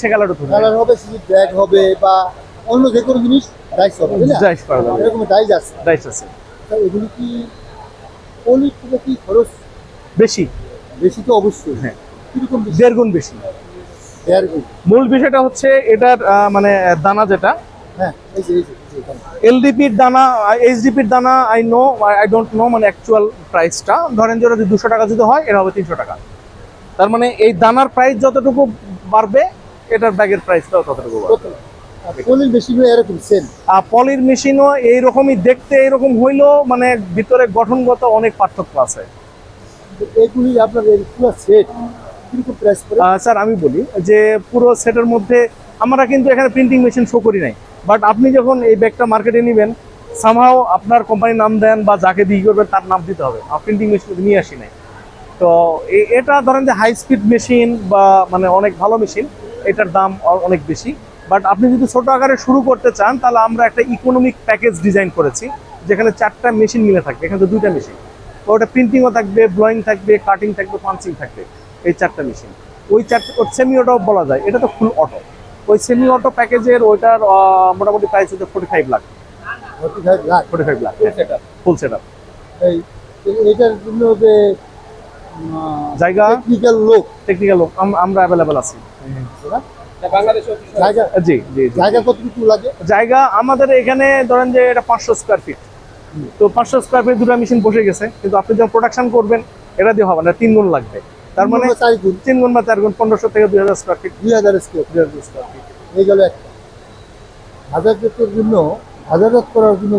সে colour colour হবে, bag হবে বা অন্য যে কোনো জিনিস ডাইস হবে, ডাইস করা যাবে, এরকম ডাইস আছে। ডাইস আছে। এগুলি কি পলির থেকে কি খরচ বেশি? বেশি তো অবশ্যই। হ্যাঁ, কিরকম বেশি? 1.5 গুণ বেশি। মূল বিষয়টা হচ্ছে এটার মানে দানা যেটা, হ্যাঁ, এই যে এলডিপির দানা, এইচডিপির দানা, আই ডোন্ট নো মানে অ্যাকচুয়াল প্রাইসটা। ধরেন যে ওটা যদি 200 টাকা যদি হয়, এটা হবে 300 টাকা। তার মানে এই দানার প্রাইস যতটুকু বাড়বে, এটার ব্যাগের প্রাইসটাও ততটুকু বাড়বে। পলির মেশিন এরকম সেম। পলির মেশিনও এইরকমই দেখতে, এরকম হইলেও মানে ভিতরে গঠনগত অনেক পার্থক্য আছে। এগুলি আপনার পুরো সেট কিরকম প্রাইস পড়ে? স্যার আমি বলি যে পুরো সেটের মধ্যে আমরা কিন্তু এখানে প্রিন্টিং মেশিন শো করি নাই, বাট আপনি যখন এই ব্যাগটা মার্কেটে নেবেন, সামহাও আপনার কোম্পানির নাম দেন বা যাকে বিক্রি করবেন তার নাম দিতে হবে। প্রিন্টিং মেশিন নিয়ে আসি নাই। তো এটা ধরেন যে হাই স্পিড মেশিন বা মানে অনেক ভালো মেশিন, এটার দাম অনেক বেশি। বাট আপনি যদি ছোট আকারে শুরু করতে চান, তাহলে আমরা একটা ইকোনমিক প্যাকেজ ডিজাইন করেছি, যেখানে 4টা মেশিন মিলে থাকবে। এখানে তো 2টা মেশিন, ওটা প্রিন্টিংও থাকবে, ব্লোয়িং থাকবে, কাটিং থাকবে, পাঞ্চিং থাকবে, এই 4টা মেশিন। ওই 4 সেমি অটো বলা যায়, এটা তো ফুল অটো। ওই সেমি অটো প্যাকেজের ওইটার মোটামুটি প্রাইস হচ্ছে 45 lakh. 45 lakh full set up. এটার জন্য যে জায়গা, টেকনিক্যাল লোক আমরা অ্যাভেলেবেল আছি। জি জি, জায়গা কতটুকু লাগে? জায়গা আমাদের এখানে ধরেন যে এটা 500 স্কোয়ার ফিট। তো 500 স্কোয়ার ফিট 2টা মেশিন বসে গেছে, কিন্তু আপনি যখন প্রোডাকশন করবেন এটা দিয়ে হবে না, 3 গুণ লাগবে। তার মানে 3 গুণ বা 4 গুণ, 1500 থেকে 2000 স্কোয়ার ফিট। 2000 স্কোয়ার ফিট এই গেল একটা। হাজার জন্য, হাজার করার জন্য